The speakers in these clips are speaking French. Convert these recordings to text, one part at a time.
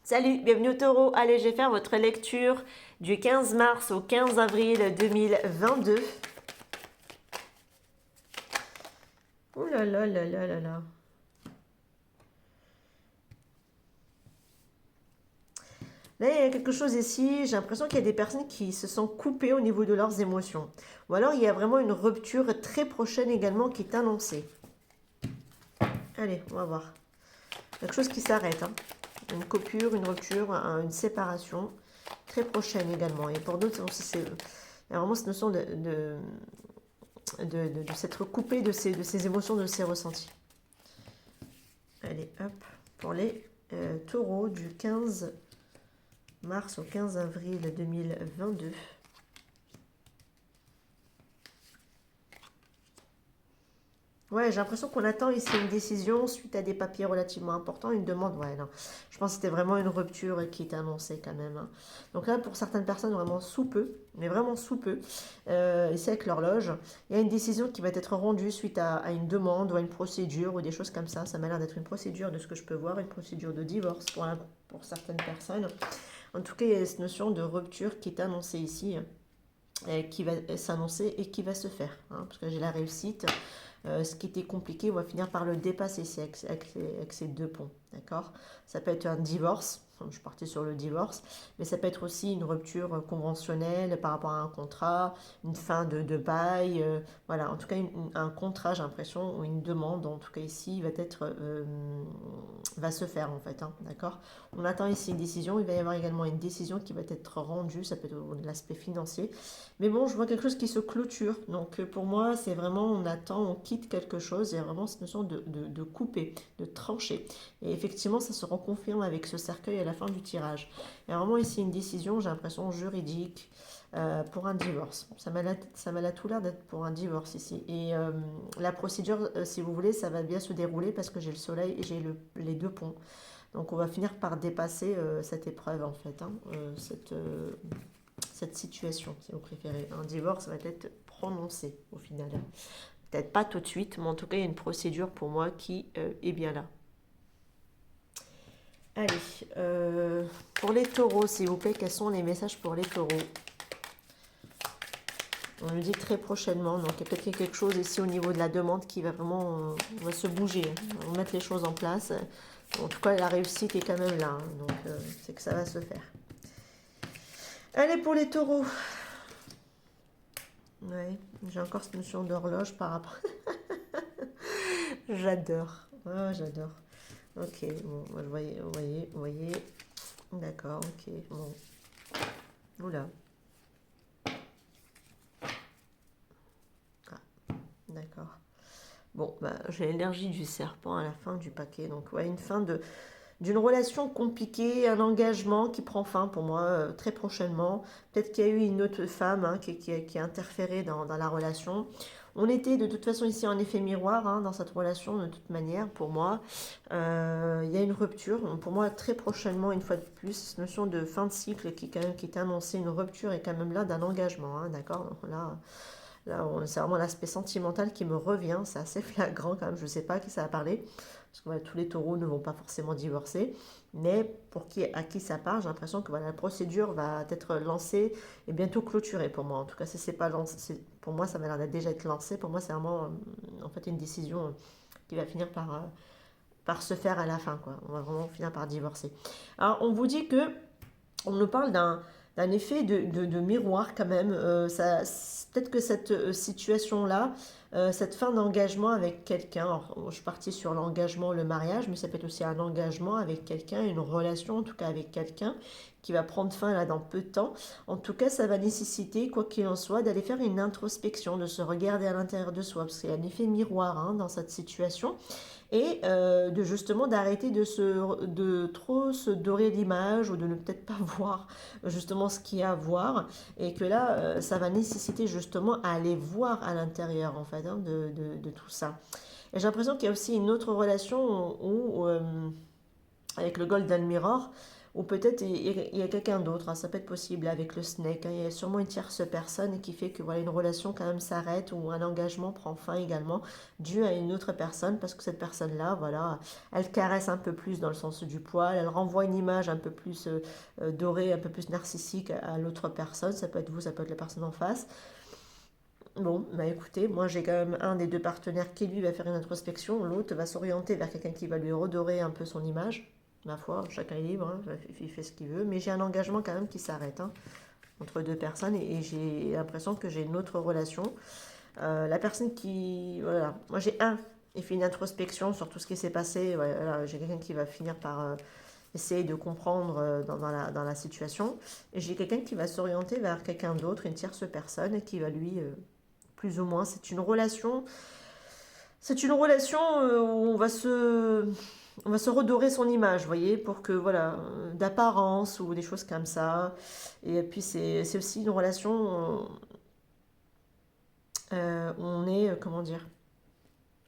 Salut, bienvenue au Taureau. Allez, je vais faire votre lecture du 15 mars au 15 avril 2022. Ouh là là là là là là. Là, il y a quelque chose ici. J'ai l'impression qu'il y a des personnes qui se sont coupées au niveau de leurs émotions. Ou alors, il y a vraiment une rupture très prochaine également qui est annoncée. Allez, on va voir. Quelque chose qui s'arrête. Une coupure, une rupture, une séparation. Très prochaine également. Et pour d'autres, il y a vraiment cette notion de s'être coupé de ses émotions, de ses ressentis. Allez, hop, pour les taureaux du 15 mars au 15 avril 2022. Ouais, j'ai l'impression qu'on attend ici une décision suite à des papiers relativement importants, une demande. Ouais, non. Je pense que c'était vraiment une rupture qui était annoncée quand même. Donc là, pour certaines personnes, vraiment sous peu, mais vraiment sous peu, ici avec l'horloge, il y a une décision qui va être rendue suite à une demande ou à une procédure ou des choses comme ça. Ça m'a l'air d'être une procédure de ce que je peux voir, une procédure de divorce pour certaines personnes. En tout cas, il y a cette notion de rupture qui est annoncée ici, qui va s'annoncer et qui va se faire. Parce que j'ai la réussite. Ce qui était compliqué, on va finir par le dépasser ici avec ces deux ponts. D'accord. Ça peut être un divorce. Je suis partie sur le divorce, mais ça peut être aussi une rupture conventionnelle par rapport à un contrat, une fin de bail, voilà, en tout cas un contrat, j'ai l'impression, ou une demande, en tout cas ici, va se faire en fait, d'accord. On attend ici une décision, il va y avoir également une décision qui va être rendue, ça peut être de l'aspect financier, mais bon, je vois quelque chose qui se clôture, donc pour moi, c'est vraiment, on attend, on quitte quelque chose, il y a vraiment cette notion de couper, de trancher, et effectivement, ça se reconfirme avec ce cercueil à la fin du tirage. Il y a vraiment ici une décision, j'ai l'impression, juridique pour un divorce. Ça m'a tout l'air d'être pour un divorce ici. Et la procédure, si vous voulez, ça va bien se dérouler parce que j'ai le soleil et j'ai les deux ponts. Donc on va finir par dépasser cette épreuve en fait, cette situation, si vous préférez. Un divorce va être prononcé au final. Peut-être pas tout de suite, mais en tout cas, il y a une procédure pour moi qui est bien là. Allez, pour les taureaux, s'il vous plaît, quels sont les messages pour les taureaux? On nous dit très prochainement, donc il y a peut-être quelque chose ici au niveau de la demande qui va vraiment va se bouger. On va mettre les choses en place. En tout cas, la réussite est quand même là, donc c'est que ça va se faire. Allez, pour les taureaux. Ouais, j'ai encore cette notion d'horloge par rapport. J'adore. Oh, j'adore. Ok, bon, vous voyez. D'accord, ok, bon. Oula. Ah, d'accord. Bon, bah, j'ai l'énergie du serpent à la fin du paquet. Donc, ouais, une fin d'une relation compliquée, un engagement qui prend fin pour moi très prochainement. Peut-être qu'il y a eu une autre femme qui a interféré dans la relation. On était de toute façon ici en effet miroir dans cette relation de toute manière pour moi. Il y a une rupture. Donc, pour moi très prochainement, une fois de plus, cette notion de fin de cycle qui est annoncée, une rupture est quand même là d'un engagement. D'accord. Donc là, c'est vraiment l'aspect sentimental qui me revient. C'est assez flagrant quand même. Je ne sais pas à qui ça va parler. Parce que voilà, tous les taureaux ne vont pas forcément divorcer. Mais à qui ça parle, j'ai l'impression que voilà, la procédure va être lancée et bientôt clôturée pour moi. En tout cas, si ce n'est pas lancé, pour moi, ça m'a l'air d'être déjà être lancé. Pour moi, c'est vraiment en fait une décision qui va finir par se faire à la fin. Quoi. On va vraiment finir par divorcer. Alors, on vous dit que on nous parle d'un effet de miroir quand même. Peut-être que cette situation-là, cette fin d'engagement avec quelqu'un, je suis partie sur l'engagement, le mariage, mais ça peut être aussi un engagement avec quelqu'un, une relation en tout cas avec quelqu'un qui va prendre fin là dans peu de temps. En tout cas, ça va nécessiter, quoi qu'il en soit, d'aller faire une introspection, de se regarder à l'intérieur de soi, parce qu'il y a un effet miroir dans cette situation et de justement d'arrêter de trop se dorer l'image ou de ne peut-être pas voir justement ce qu'il y a à voir et que là ça va nécessiter justement à aller voir à l'intérieur en fait de tout ça. Et j'ai l'impression qu'il y a aussi une autre relation où avec le Golden Mirror Ou peut-être il y a quelqu'un d'autre, hein, ça peut être possible avec le snake, hein, il y a sûrement une tierce personne qui fait que voilà, une relation quand même s'arrête ou un engagement prend fin également dû à une autre personne parce que cette personne-là, voilà, elle caresse un peu plus dans le sens du poil, elle renvoie une image un peu plus dorée, un peu plus narcissique à l'autre personne, ça peut être vous, ça peut être la personne en face. Bon, bah écoutez, moi j'ai quand même un des deux partenaires qui lui va faire une introspection, l'autre va s'orienter vers quelqu'un qui va lui redorer un peu son image. Ma foi, chacun est libre, hein, il fait ce qu'il veut, mais j'ai un engagement quand même qui s'arrête hein, entre deux personnes et j'ai l'impression que j'ai une autre relation. La personne qui. Voilà, moi j'ai un, il fait une introspection sur tout ce qui s'est passé. Voilà, j'ai quelqu'un qui va finir par essayer de comprendre dans la situation. Et j'ai quelqu'un qui va s'orienter vers quelqu'un d'autre, une tierce personne, et qui va lui plus ou moins. C'est une relation où on va se redorer son image, vous voyez, pour que, voilà, d'apparence ou des choses comme ça. Et puis, c'est aussi une relation où on est, comment dire,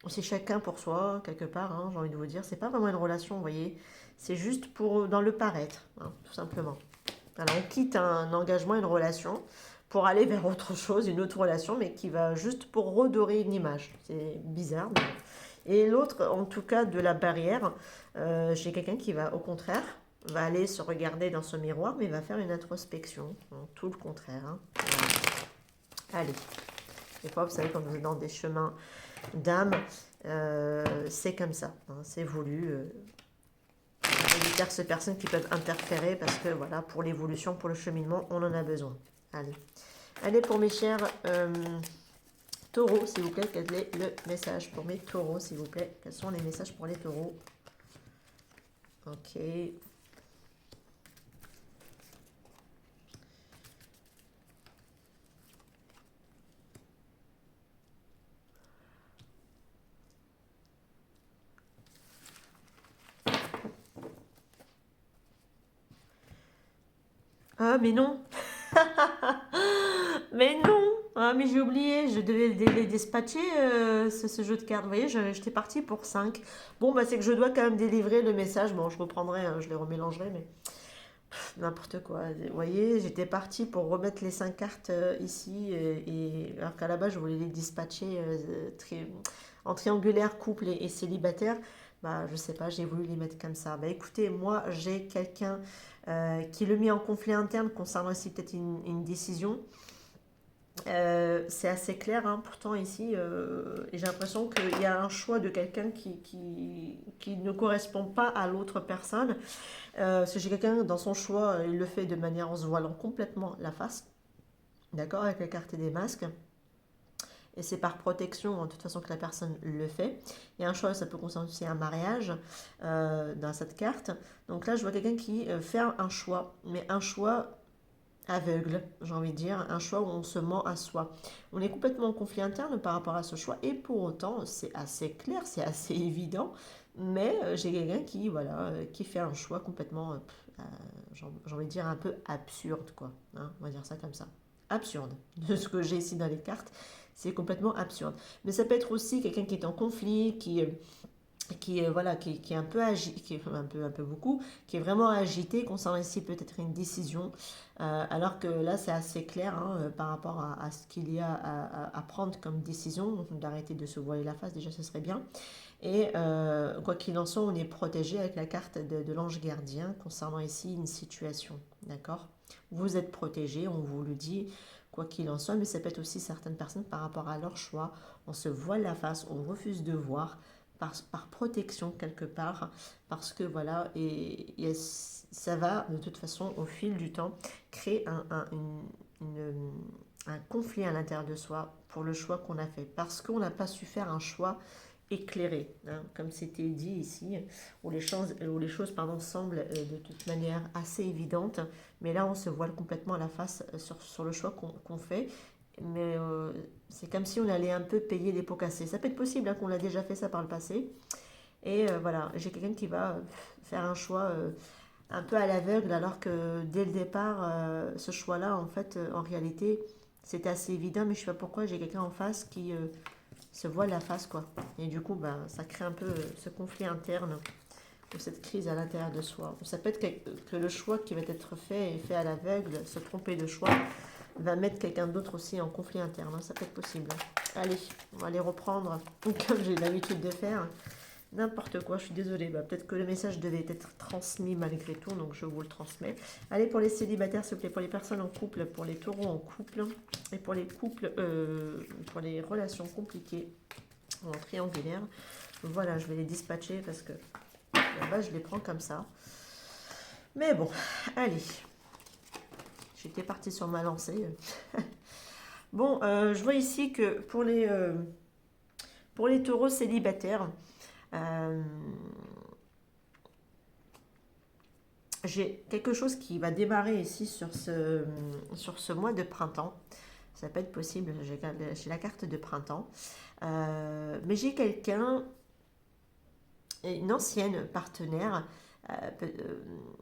c'est chacun pour soi, quelque part, hein, j'ai envie de vous dire. C'est pas vraiment une relation, vous voyez. C'est juste pour, dans le paraître, hein, tout simplement. Alors, on quitte un engagement, une relation, pour aller vers autre chose, une autre relation, mais qui va juste pour redorer une image. C'est bizarre. Et l'autre, en tout cas, de la barrière, j'ai quelqu'un qui va, au contraire, va aller se regarder dans ce miroir, mais va faire une introspection. Donc, tout le contraire. Hein. Voilà. Allez. Des fois, vous savez, quand vous êtes dans des chemins d'âme, c'est comme ça. Hein, c'est voulu. Il y a des tierces personnes qui peuvent interférer parce que, voilà, pour l'évolution, pour le cheminement, on en a besoin. Allez. Allez, pour mes chers taureaux, s'il vous plaît, quel est le message pour mes taureaux, s'il vous plaît? Quels sont les messages pour les taureaux? Ok. Ah, mais non. Mais non. Ah, mais j'ai oublié, je devais les dispatcher, ce jeu de cartes. Vous voyez, j'étais partie pour 5. Bon, bah, c'est que je dois quand même délivrer le message. Bon, je reprendrai, hein, je les remélangerai, mais n'importe quoi. Vous voyez, j'étais partie pour remettre les 5 cartes ici, alors qu'à la base, je voulais les dispatcher en triangulaire, couple et célibataire. Bah, je sais pas, j'ai voulu les mettre comme ça. Bah, écoutez, moi, j'ai quelqu'un qui le met en conflit interne concernant ici peut-être une décision. C'est assez clair, hein, pourtant ici, et j'ai l'impression qu'il y a un choix de quelqu'un qui ne correspond pas à l'autre personne. Parce que j'ai quelqu'un dans son choix, il le fait de manière en se voilant complètement la face, d'accord, avec la carte des masques. Et c'est par protection, de toute façon, que la personne le fait. Il y a un choix, ça peut concerner aussi un mariage dans cette carte. Donc là, je vois quelqu'un qui fait un choix, mais un choix aveugle, j'ai envie de dire, un choix où on se ment à soi. On est complètement en conflit interne par rapport à ce choix, et pour autant, c'est assez clair, c'est assez évident, mais j'ai quelqu'un qui, voilà, qui fait un choix complètement, j'ai envie de dire, un peu absurde, quoi. Hein, on va dire ça comme ça. Absurde. De ce que j'ai ici dans les cartes, c'est complètement absurde. Mais ça peut être aussi quelqu'un qui est en conflit, voilà, qui est un peu agité, qui est un peu beaucoup, qui est vraiment agité concernant ici peut-être une décision, alors que là c'est assez clair hein, par rapport à ce qu'il y a à prendre comme décision, d'arrêter de se voiler la face, déjà ce serait bien. Et quoi qu'il en soit, on est protégé avec la carte de l'ange gardien concernant ici une situation, d'accord? Vous êtes protégé, on vous le dit, quoi qu'il en soit, mais ça peut être aussi certaines personnes par rapport à leur choix, on se voile la face, on refuse de voir, par protection quelque part, parce que voilà, et ça va de toute façon au fil du temps créer un conflit à l'intérieur de soi pour le choix qu'on a fait, parce qu'on n'a pas su faire un choix éclairé, hein, comme c'était dit ici, où les choses pardon, semblent de toute manière assez évidentes, mais là on se voile complètement à la face sur le choix qu'on fait, mais c'est comme si on allait un peu payer les pots cassés. Ça peut être possible hein, qu'on l'a déjà fait ça par le passé. Et voilà, j'ai quelqu'un qui va faire un choix un peu à l'aveugle, alors que dès le départ, ce choix-là, en fait, en réalité, c'était assez évident, mais je ne sais pas pourquoi j'ai quelqu'un en face qui se voit la face, quoi. Et du coup, bah, ça crée un peu ce conflit interne ou cette crise à l'intérieur de soi. Ça peut être que le choix qui va être fait est fait à l'aveugle, se tromper de choix, va mettre quelqu'un d'autre aussi en conflit interne. Ça peut être possible. Allez, on va les reprendre comme j'ai l'habitude de faire. N'importe quoi, je suis désolée. Peut-être que le message devait être transmis malgré tout, donc je vous le transmets. Allez, pour les célibataires, s'il vous plaît, pour les personnes en couple, pour les taureaux en couple, et pour les couples, pour les relations compliquées, en triangulaire. Voilà, je vais les dispatcher parce que là-bas, je les prends comme ça. Mais bon, allez. J'étais partie sur ma lancée. Bon, je vois ici que pour les taureaux célibataires, j'ai quelque chose qui va démarrer ici sur ce mois de printemps. Ça peut être possible, j'ai la carte de printemps. Mais j'ai quelqu'un, une ancienne partenaire.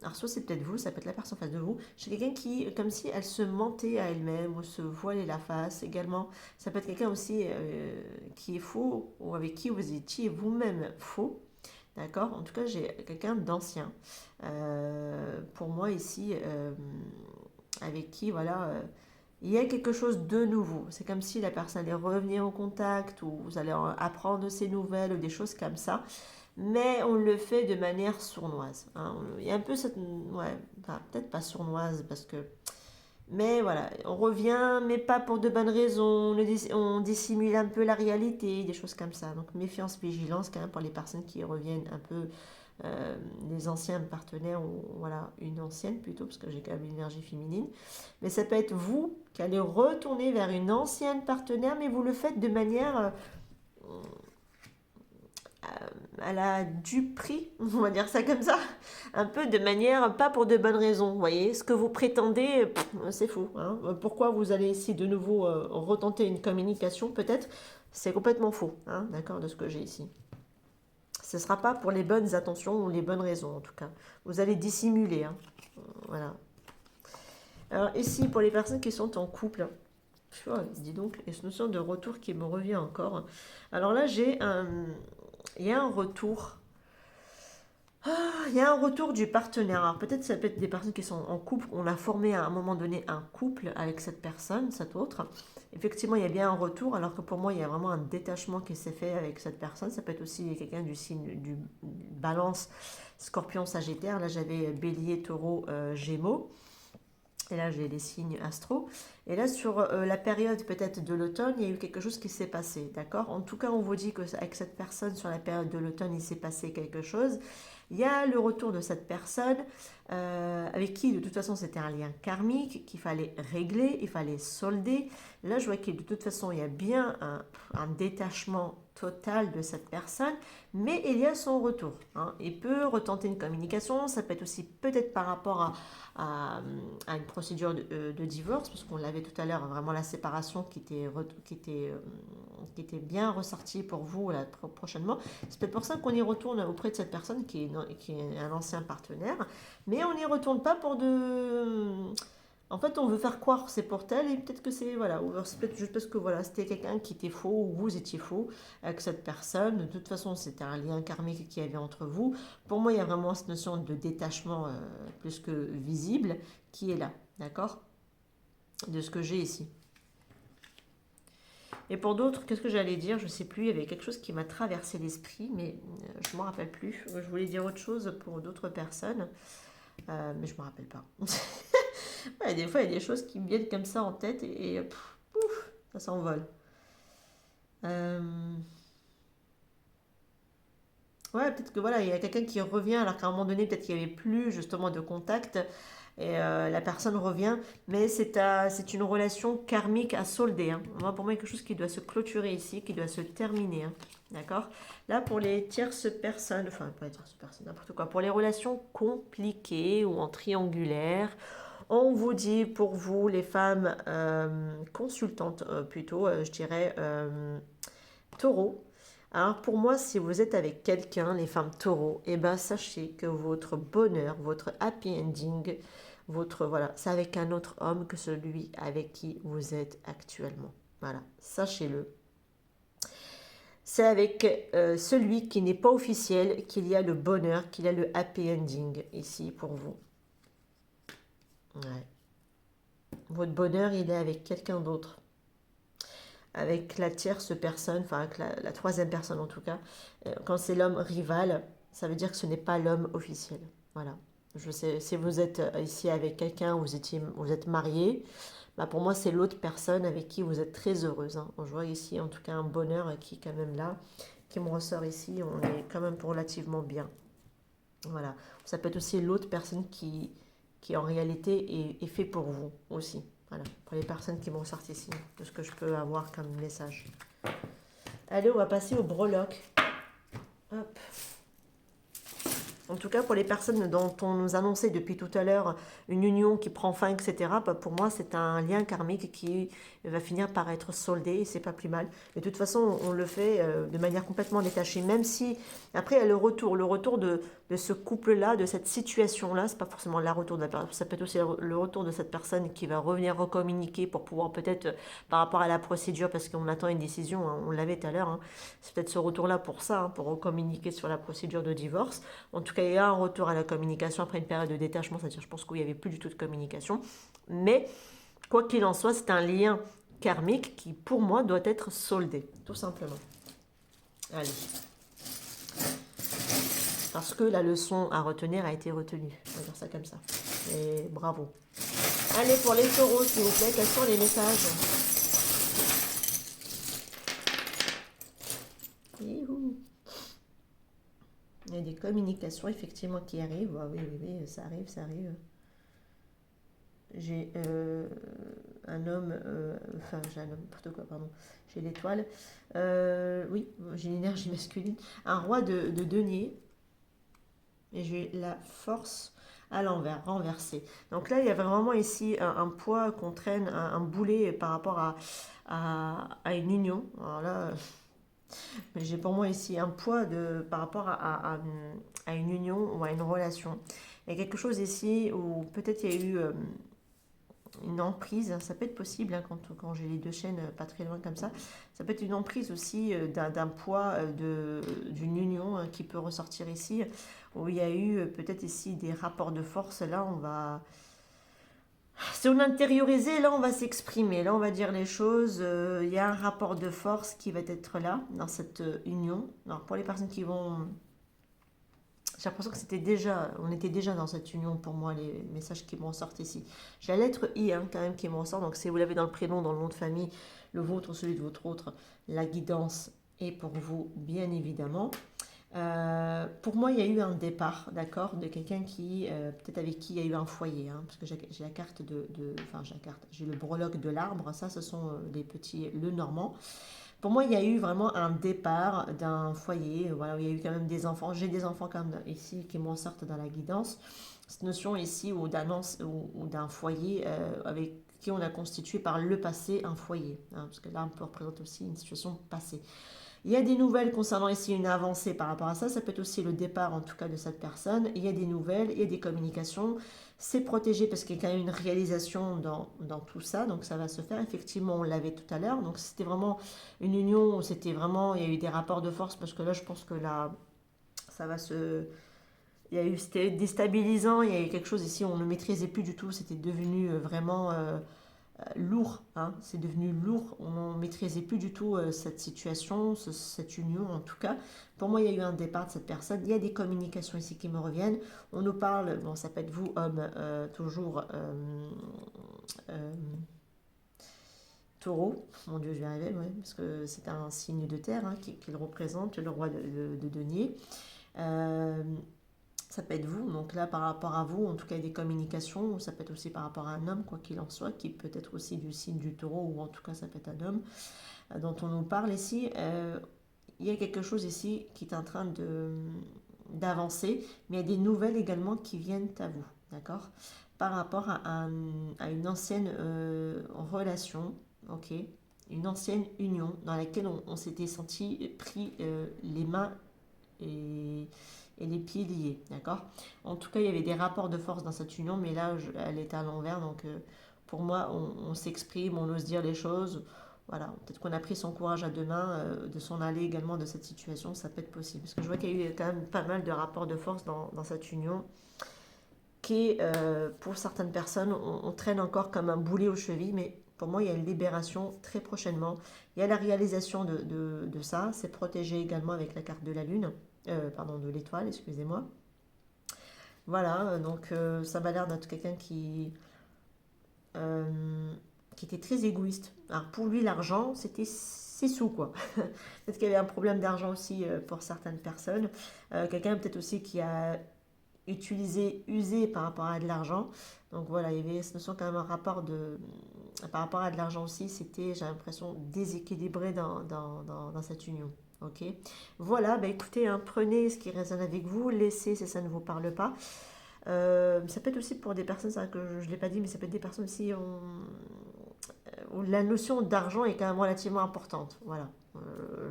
Alors soit c'est peut-être vous, ça peut être la personne en face de vous. J'ai quelqu'un qui, comme si elle se mentait à elle-même ou se voilait la face également. Ça peut être quelqu'un aussi qui est faux ou avec qui vous étiez vous-même faux. D'accord. En tout cas, j'ai quelqu'un d'ancien. Pour moi ici, avec qui, voilà, il y a quelque chose de nouveau. C'est comme si la personne allait revenir en contact ou vous allez apprendre de ses nouvelles ou des choses comme ça. Mais on le fait de manière sournoise. Hein. Il y a un peu cette... Ouais, enfin, peut-être pas sournoise parce que... Mais voilà, on revient, mais pas pour de bonnes raisons. On dissimule un peu la réalité, des choses comme ça. Donc méfiance, vigilance quand même pour les personnes qui reviennent un peu, les anciens partenaires, ou voilà, une ancienne plutôt, parce que j'ai quand même une énergie féminine. Mais ça peut être vous qui allez retourner vers une ancienne partenaire, mais vous le faites de manière à la du prix, on va dire ça comme ça, un peu de manière, pas pour de bonnes raisons, vous voyez, ce que vous prétendez, c'est faux. Hein. Pourquoi vous allez essayer de nouveau retenter une communication, peut-être, c'est complètement faux, hein, d'accord, de ce que j'ai ici. Ce ne sera pas pour les bonnes intentions ou les bonnes raisons, en tout cas. Vous allez dissimuler, hein. Voilà. Alors ici, pour les personnes qui sont en couple, oh, dis donc, et cette notion de retour qui me revient encore. Alors là, il y a un retour. Il y a un retour du partenaire. Alors peut-être ça peut être des personnes qui sont en couple. On a formé à un moment donné un couple avec cette personne, cette autre. Effectivement, il y a bien un retour, alors que pour moi, il y a vraiment un détachement qui s'est fait avec cette personne. Ça peut être aussi quelqu'un du signe du Balance, Scorpion, Sagittaire. Là, j'avais Bélier, Taureau, Gémeaux. Et là, j'ai les signes astro. Et là, sur la période peut-être de l'automne, il y a eu quelque chose qui s'est passé, d'accord? En tout cas, on vous dit qu'avec cette personne, sur la période de l'automne, il s'est passé quelque chose. Il y a le retour de cette personne avec qui, de toute façon, c'était un lien karmique qu'il fallait régler, il fallait solder. Là, je vois que de toute façon, il y a bien un détachement total de cette personne, mais il y a son retour. Hein. Il peut retenter une communication, ça peut être aussi peut-être par rapport à une procédure de divorce, parce qu'on l'avait tout à l'heure, vraiment la séparation qui était bien ressortie pour vous là, prochainement. C'est peut-être pour ça qu'on y retourne auprès de cette personne qui est un ancien partenaire, mais on n'y retourne pas pour de... En fait, on veut faire croire que c'est pour elle et peut-être que c'est voilà, ou c'est peut-être juste parce que voilà, c'était quelqu'un qui était faux ou vous étiez faux avec cette personne. De toute façon, c'était un lien karmique qu'il y avait entre vous. Pour moi, il y a vraiment cette notion de détachement plus que visible qui est là, d'accord? De ce que j'ai ici. Et pour d'autres, qu'est-ce que j'allais dire? Je ne sais plus, il y avait quelque chose qui m'a traversé l'esprit, mais je ne me rappelle plus. Je voulais dire autre chose pour d'autres personnes, mais je ne me rappelle pas. Ouais, des fois, il y a des choses qui me viennent comme ça en tête et pouf, ça s'envole. Euh, Ouais, peut-être que voilà, il y a quelqu'un qui revient alors qu'à un moment donné, peut-être qu'il n'y avait plus justement de contact et la personne revient, mais c'est une relation karmique à solder. Hein. Moi, pour moi, il y a quelque chose qui doit se clôturer ici, qui doit se terminer. Hein. D'accord? Là, pour les tierces personnes, enfin, pas les tierces personnes, n'importe quoi, pour les relations compliquées ou en triangulaire, on vous dit pour vous, les femmes consultantes, plutôt, je dirais taureau. Alors pour moi, si vous êtes avec quelqu'un, les femmes taureaux, eh ben sachez que votre bonheur, votre happy ending, voilà, c'est avec un autre homme que celui avec qui vous êtes actuellement. Voilà, sachez-le. C'est avec celui qui n'est pas officiel qu'il y a le bonheur, qu'il y a le happy ending ici pour vous. Ouais. Votre bonheur, il est avec quelqu'un d'autre. Avec la tierce personne, enfin avec la troisième personne en tout cas. Quand c'est l'homme rival, ça veut dire que ce n'est pas l'homme officiel. Voilà. Je sais, si vous êtes ici avec quelqu'un, vous êtes marié, bah pour moi c'est l'autre personne avec qui vous êtes très heureuse, hein. Je vois ici en tout cas un bonheur qui est quand même là, qui me ressort ici, on est quand même relativement bien. Voilà. Ça peut être aussi l'autre personne qui en réalité est fait pour vous aussi. Voilà, pour les personnes qui m'ont sorti ici, de ce que je peux avoir comme message. Allez, on va passer au breloque. Hop. En tout cas, pour les personnes dont on nous annonçait depuis tout à l'heure une union qui prend fin, etc., bah pour moi, c'est un lien karmique qui va finir par être soldé et c'est pas plus mal. Mais de toute façon, on le fait de manière complètement détachée, même si après, il y a le retour de ce couple-là, de cette situation-là, c'est pas forcément la retour de la personne, ça peut être aussi le retour de cette personne qui va revenir recommuniquer pour pouvoir peut-être, par rapport à la procédure, parce qu'on attend une décision, hein, on l'avait tout à l'heure, hein, c'est peut-être ce retour-là pour ça, hein, pour recommuniquer sur la procédure de divorce. En tout cas, il y a un retour à la communication après une période de détachement, c'est-à-dire je pense qu'il n'y avait plus du tout de communication. Mais quoi qu'il en soit, c'est un lien karmique qui, pour moi, doit être soldé, tout simplement. Allez. Parce que la leçon à retenir a été retenue. On va dire ça comme ça. Et bravo. Allez, pour les taureaux, s'il vous plaît, quels sont les messages? Youhou. Il y a des communications, effectivement, qui arrivent. Ah oui, oui, oui, ça arrive, ça arrive. J'ai un homme, enfin j'ai un homme, n'importe quoi, pardon, j'ai l'étoile, oui, j'ai l'énergie masculine, un roi de denier, et j'ai la force à l'envers, renversée. Donc là, il y a vraiment ici un poids qu'on traîne, un boulet par rapport à une union. Alors là, j'ai pour moi ici un poids par rapport à une union ou à une relation. Il y a quelque chose ici où peut-être il y a eu une emprise, ça peut être possible hein, quand j'ai les deux chaînes pas très loin comme ça peut être une emprise aussi d'un poids d'une union qui peut ressortir ici, où il y a eu peut-être ici des rapports de force, là on va... Si on intériorisé, là on va s'exprimer, là on va dire les choses, il y a un rapport de force qui va être là, dans cette union. Alors pour les personnes qui vont... J'ai l'impression que on était déjà dans cette union pour moi, les messages qui m'en sortent ici. J'ai la lettre I hein, quand même qui m'en sort, donc si vous l'avez dans le prénom, dans le nom de famille, le vôtre, celui de votre autre, la guidance est pour vous, bien évidemment. Pour moi, il y a eu un départ, d'accord, de quelqu'un qui, peut-être avec qui il y a eu un foyer, hein, parce que j'ai la carte enfin j'ai la carte, j'ai le breloque de l'arbre, ça ce sont les petits, le normand. Pour moi, il y a eu vraiment un départ d'un foyer, voilà, où il y a eu quand même des enfants. J'ai des enfants comme ici qui m'en sortent dans la guidance. Cette notion ici ou d'un foyer avec qui on a constitué par le passé un foyer, hein, parce que là on peut représenter aussi une situation passée. Il y a des nouvelles concernant ici une avancée par rapport à ça. Ça peut être aussi le départ en tout cas de cette personne. Il y a des nouvelles, il y a des communications. C'est protégé parce qu'il y a quand même une réalisation dans tout ça. Donc ça va se faire. Effectivement, on l'avait tout à l'heure. Donc c'était vraiment une union où c'était vraiment, il y a eu des rapports de force parce que là, je pense que là, ça va se... Il y a eu, c'était déstabilisant. Il y a eu quelque chose ici, on ne maîtrisait plus du tout. C'était devenu vraiment lourd, hein, c'est devenu lourd, on ne maîtrisait plus du tout cette situation, cette union en tout cas. Pour moi, il y a eu un départ de cette personne, il y a des communications ici qui me reviennent, on nous parle, bon ça peut être vous, homme, toujours euh, taureau, mon Dieu je vais arriver, ouais, parce que c'est un signe de terre hein, qui le représente, le roi de denier. Euh, Ça peut être vous, donc là par rapport à vous, en tout cas des communications, ça peut être aussi par rapport à un homme, quoi qu'il en soit, qui peut être aussi du signe du taureau, ou en tout cas ça peut être un homme dont on nous parle ici. Il y a quelque chose ici qui est en train d'avancer, mais il y a des nouvelles également qui viennent à vous, d'accord? Par rapport à une ancienne relation, ok? Une ancienne union dans laquelle on s'était senti pris les mains et les pieds liés, d'accord? En tout cas, il y avait des rapports de force dans cette union, mais là, elle est à l'envers, donc pour moi, on s'exprime, on ose dire les choses, Voilà, peut-être qu'on a pris son courage à deux mains, de s'en aller également de cette situation, ça peut être possible. Parce que je vois qu'il y a eu quand même pas mal de rapports de force dans cette union, qui, pour certaines personnes, on traîne encore comme un boulet aux chevilles, mais pour moi, il y a une libération très prochainement. Il y a la réalisation de ça, c'est protégé également avec la carte de la lune, pardon, de l'étoile, excusez-moi. Voilà, donc ça m'a l'air d'être quelqu'un euh, qui était très égoïste. Alors pour lui, l'argent, c'était ses sous, quoi. Peut-être qu'il y avait un problème d'argent aussi pour certaines personnes. Quelqu'un peut-être aussi qui a utilisé, usé par rapport à de l'argent. Donc voilà, il y avait ce notion quand même un rapport par rapport à de l'argent aussi, c'était, j'ai l'impression, déséquilibré dans cette union. Ok. Voilà, bah écoutez, hein, prenez ce qui résonne avec vous, laissez si ça ne vous parle pas. Ça peut être aussi pour des personnes, ça que je ne l'ai pas dit, mais ça peut être des personnes aussi où la notion d'argent est quand même relativement importante. Voilà,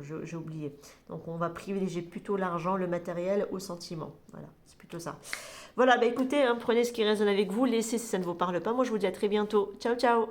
j'ai oublié. Donc on va privilégier plutôt l'argent, le matériel au sentiment. Voilà, c'est plutôt ça. Voilà, bah écoutez, hein, prenez ce qui résonne avec vous, laissez si ça ne vous parle pas. Moi je vous dis à très bientôt. Ciao, ciao.